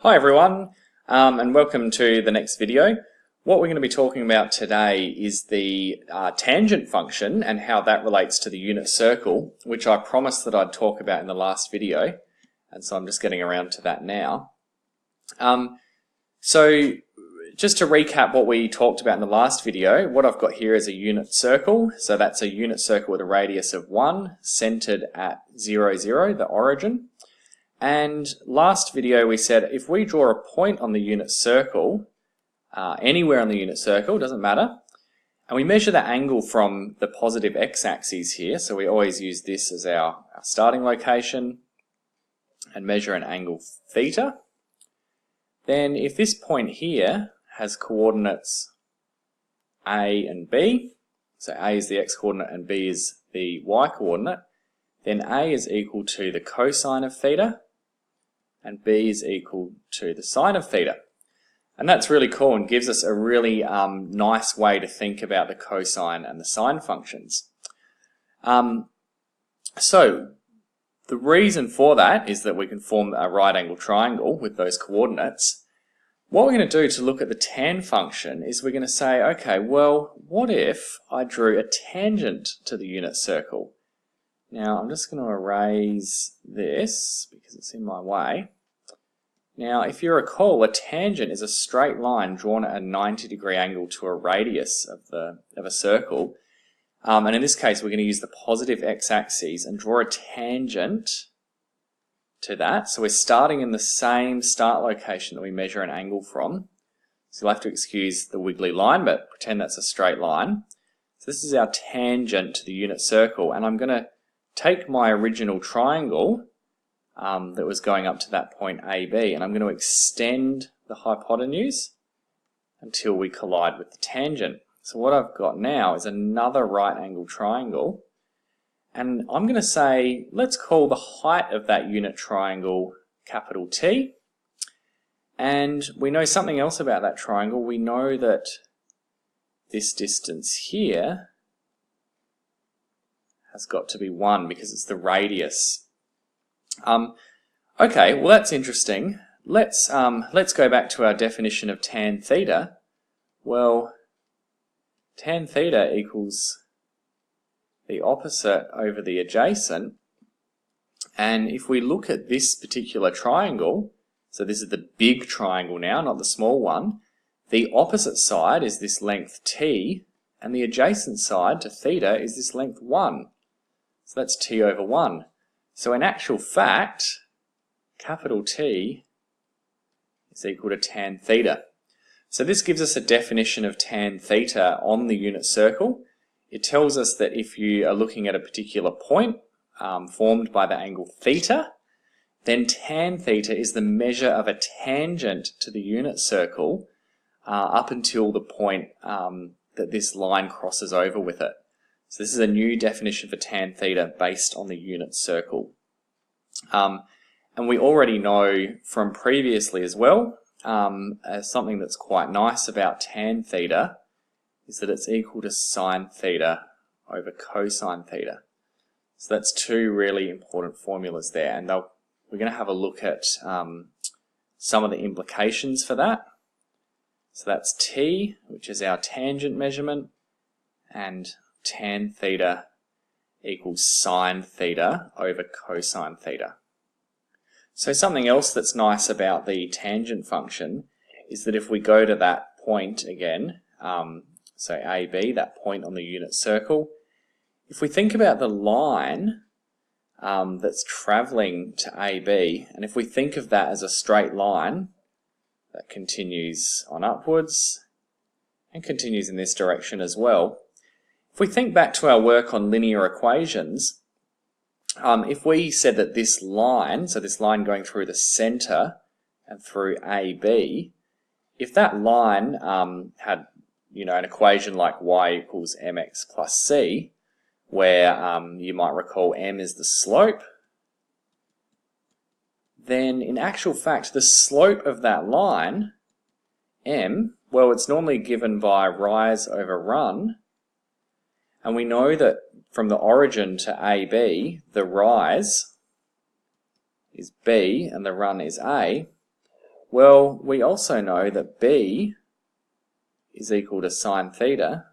Hi everyone, and welcome to the next video. What we're going to be talking about today is the tangent function and how that relates to the unit circle, which I promised that I'd talk about in the last video, and so I'm just getting around to that now. So just to recap what we talked about in the last video, what I've got here is a unit circle. So that's a unit circle with a radius of 1, centered at 0, 0, the origin. And last video we said if we draw a point on the unit circle, anywhere on the unit circle, doesn't matter, and we measure the angle from the positive x-axis here, so we always use this as our starting location, and measure an angle theta, then if this point here has coordinates a and b, so a is the x-coordinate and b is the y-coordinate, then a is equal to the cosine of theta, and b is equal to the sine of theta. And that's really cool and gives us a really nice way to think about the cosine and the sine functions. So the reason for that is that we can form a right angle triangle with those coordinates. What we're going to do to look at the tan function is we're going to say, okay, well, what if I drew a tangent to the unit circle? Now I'm just going to erase this because it's in my way. Now if you recall, a tangent is a straight line drawn at a 90-degree angle to a radius of a circle. And in this case we're going to use the positive x-axis and draw a tangent to that. So we're starting in the same start location that we measure an angle from. So you'll have to excuse the wiggly line, but pretend that's a straight line. So this is our tangent to the unit circle, and I'm going to take my original triangle that was going up to that point AB, and I'm going to extend the hypotenuse until we collide with the tangent. So what I've got now is another right angle triangle, and I'm going to say, let's call the height of that unit triangle capital T, and we know something else about that triangle. We know that this distance here has got to be 1 because it's the radius. Okay, well that's interesting. Let's go back to our definition of tan theta. Well, tan theta equals the opposite over the adjacent. And if we look at this particular triangle, so this is the big triangle now, not the small one, the opposite side is this length t, and the adjacent side to theta is this length 1. So that's t over 1. So in actual fact, capital T is equal to tan theta. So this gives us a definition of tan theta on the unit circle. It tells us that if you are looking at a particular point formed by the angle theta, then tan theta is the measure of a tangent to the unit circle up until the point that this line crosses over with it. So this is a new definition for tan theta based on the unit circle. And we already know from previously as well, something that's quite nice about tan theta is that it's equal to sine theta over cosine theta. So that's two really important formulas there, and we're going to have a look at some of the implications for that. So that's t, which is our tangent measurement, and tan theta equals sine theta over cosine theta. So something else that's nice about the tangent function is that if we go to that point again, so AB, that point on the unit circle, if we think about the line that's travelling to AB, and if we think of that as a straight line that continues on upwards and continues in this direction as well, if we think back to our work on linear equations, if we said that this line, so this line going through the centre and through AB, if that line had, an equation like y equals mx plus c, where you might recall m is the slope, then in actual fact the slope of that line, m, well, it's normally given by rise over run. And we know that from the origin to AB, the rise is B and the run is A. Well, we also know that B is equal to sine theta,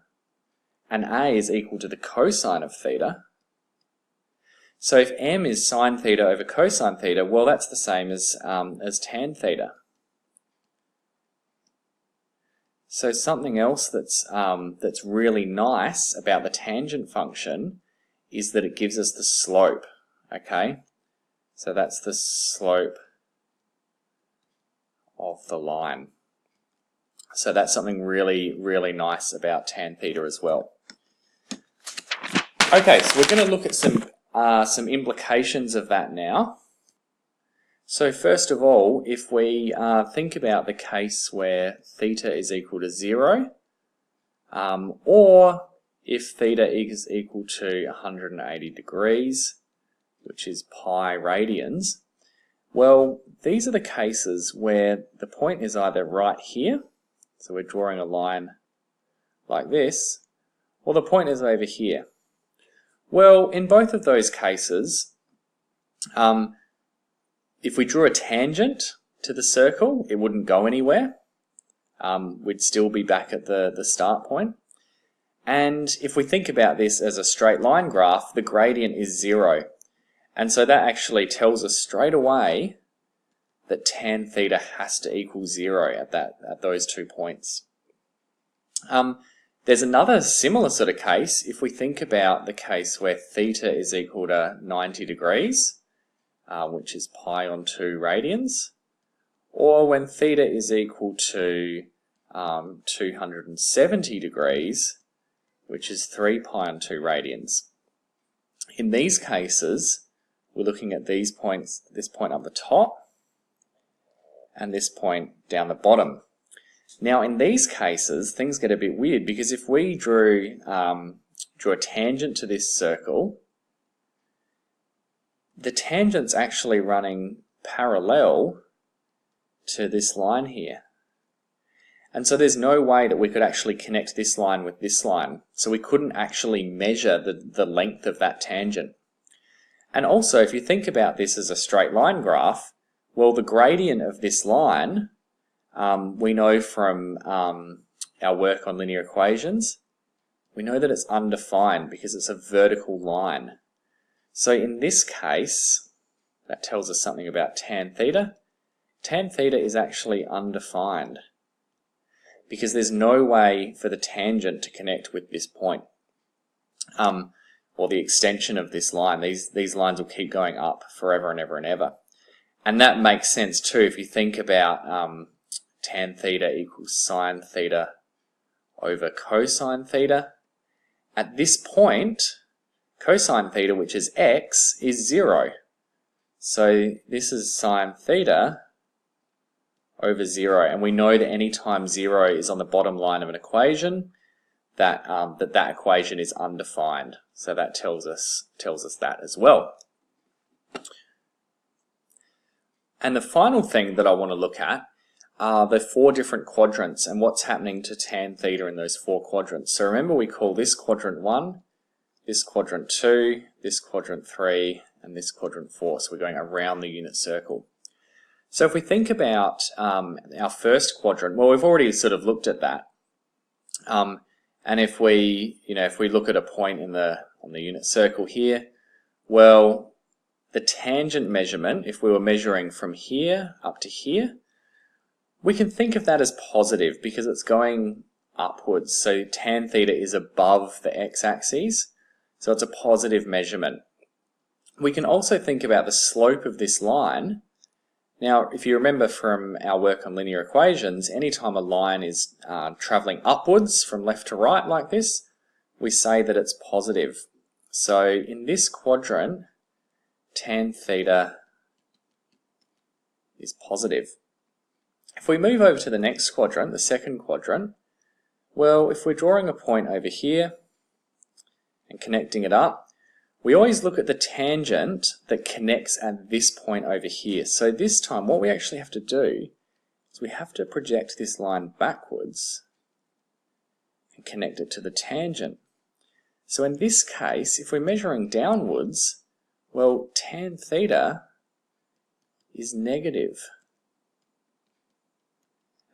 and A is equal to the cosine of theta. So if M is sine theta over cosine theta, well, that's the same as tan theta. So something else that's really nice about the tangent function is that it gives us the slope, okay? So that's the slope of the line. So that's something really, really nice about tan theta as well. Okay, so we're going to look at some implications of that now. So first of all, if we think about the case where theta is equal to 0, or if theta is equal to 180 degrees, which is pi radians, well, these are the cases where the point is either right here, so we're drawing a line like this, or the point is over here. Well, in both of those cases, if we drew a tangent to the circle, it wouldn't go anywhere. We'd still be back at the start point. And if we think about this as a straight line graph, the gradient is 0. And so that actually tells us straight away that tan theta has to equal 0 at those 2 points. There's another similar sort of case if we think about the case where theta is equal to 90 degrees, which is pi on 2 radians, or when theta is equal to 270 degrees, which is 3 pi on 2 radians. In these cases, we're looking at these points, this point up the top, and this point down the bottom. Now in these cases, things get a bit weird, because if we drew a tangent to this circle, the tangent's actually running parallel to this line here. And so there's no way that we could actually connect this line with this line. So we couldn't actually measure the length of that tangent. And also, if you think about this as a straight line graph, well, the gradient of this line, we know from our work on linear equations, we know that it's undefined because it's a vertical line. So in this case, that tells us something about tan theta. Tan theta is actually undefined because there's no way for the tangent to connect with this point, or the extension of this line. These lines will keep going up forever and ever and ever. And that makes sense too if you think about tan theta equals sine theta over cosine theta. At this point, cosine theta, which is x, is 0. So this is sine theta over 0, and we know that any time 0 is on the bottom line of an equation, that equation is undefined. So that tells us that as well. And the final thing that I want to look at are the 4 different quadrants and what's happening to tan theta in those 4 quadrants. So remember, we call this quadrant 1, this quadrant 2, this quadrant 3, and this quadrant 4. So we're going around the unit circle. So if we think about our first quadrant, well, we've already sort of looked at that. And if we look at a point on the unit circle here, well, the tangent measurement, if we were measuring from here up to here, we can think of that as positive because it's going upwards. So tan theta is above the x-axis, so it's a positive measurement. We can also think about the slope of this line. Now, if you remember from our work on linear equations, anytime a line is traveling upwards from left to right like this, we say that it's positive. So in this quadrant, tan theta is positive. If we move over to the next quadrant, the second quadrant, well, if we're drawing a point over here and connecting it up, we always look at the tangent that connects at this point over here. So this time, what we actually have to do is we have to project this line backwards and connect it to the tangent. So in this case, if we're measuring downwards, well, tan theta is negative.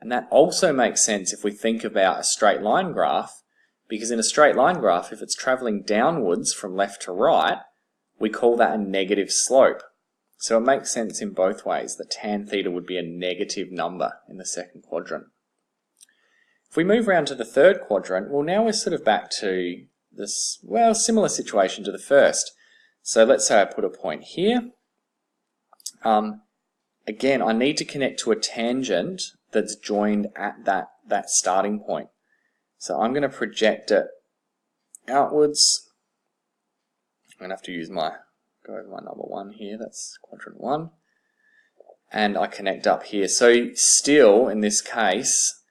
And that also makes sense if we think about a straight line graph, because in a straight line graph, if it's traveling downwards from left to right, we call that a negative slope. So it makes sense in both ways that tan theta would be a negative number in the second quadrant. If we move around to the third quadrant, well, now we're sort of back to this, well, similar situation to the first. So let's say I put a point here. Again, I need to connect to a tangent that's joined at that starting point. So I'm going to project it outwards. I'm going to have to use go over my number 1 here, that's quadrant 1. And I connect up here. So still, in this case,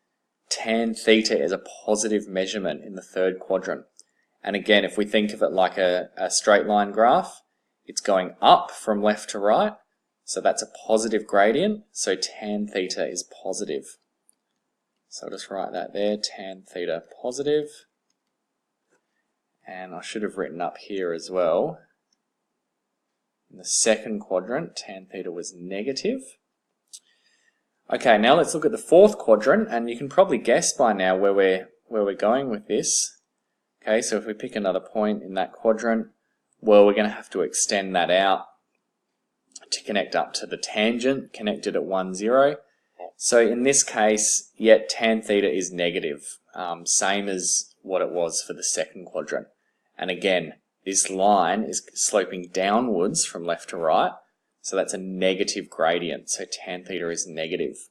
tan theta is a positive measurement in the third quadrant. And again, if we think of it like a straight line graph, it's going up from left to right. So that's a positive gradient. So tan theta is positive. So I'll just write that there, tan theta positive. And I should have written up here as well. In the second quadrant, tan theta was negative. Okay, now let's look at the fourth quadrant, and you can probably guess by now where we're going with this. Okay, so if we pick another point in that quadrant, well, we're going to have to extend that out to connect up to the tangent connected at 1, 0. So in this case, yet tan theta is negative, same as what it was for the second quadrant. And again, this line is sloping downwards from left to right, so that's a negative gradient, so tan theta is negative.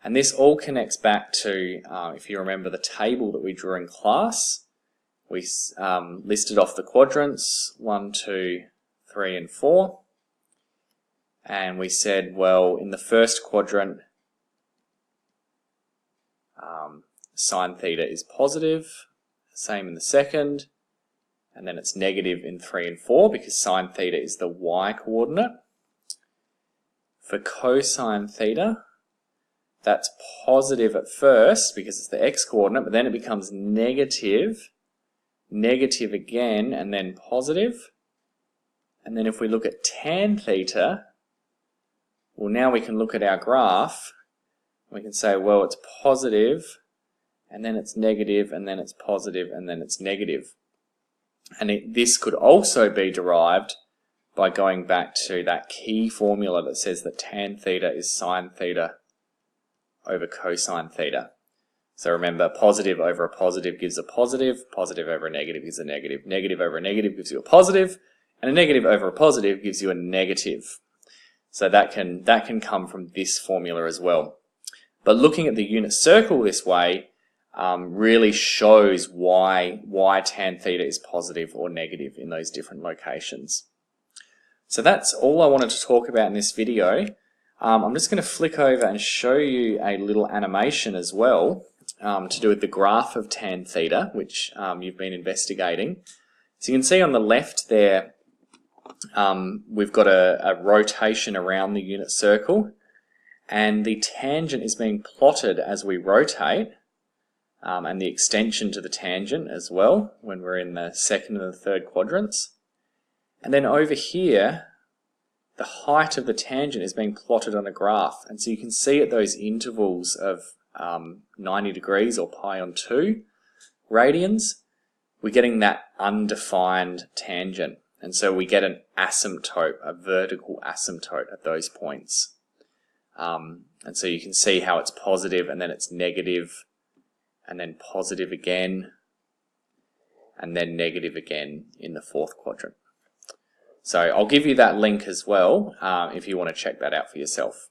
And this all connects back to, if you remember the table that we drew in class, we listed off the quadrants, 1, 2, 3, and 4. And we said, well, in the first quadrant, sine theta is positive, same in the second, and then it's negative in 3 and 4 because sine theta is the y coordinate. For cosine theta, that's positive at first because it's the x coordinate, but then it becomes negative, negative again, and then positive. And then if we look at tan theta, well, now we can look at our graph. We can say, well, it's positive, and then it's negative, and then it's positive, and then it's negative. And this could also be derived by going back to that key formula that says that tan theta is sine theta over cosine theta. So remember, positive over a positive gives a positive, positive over a negative gives a negative, negative over a negative gives you a positive, and a negative over a positive gives you a negative. So that can come from this formula as well. But looking at the unit circle this way really shows why tan theta is positive or negative in those different locations. So that's all I wanted to talk about in this video. I'm just going to flick over and show you a little animation as well to do with the graph of tan theta, which you've been investigating. So you can see on the left there, we've got a rotation around the unit circle, and the tangent is being plotted as we rotate, and the extension to the tangent as well when we're in the second and the third quadrants. And then over here, the height of the tangent is being plotted on a graph, and so you can see at those intervals of 90 degrees or pi on 2 radians, we're getting that undefined tangent. And so we get an asymptote, a vertical asymptote at those points. And so you can see how it's positive and then it's negative and then positive again and then negative again in the fourth quadrant. So I'll give you that link as well if you want to check that out for yourself.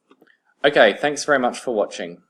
Okay, thanks very much for watching.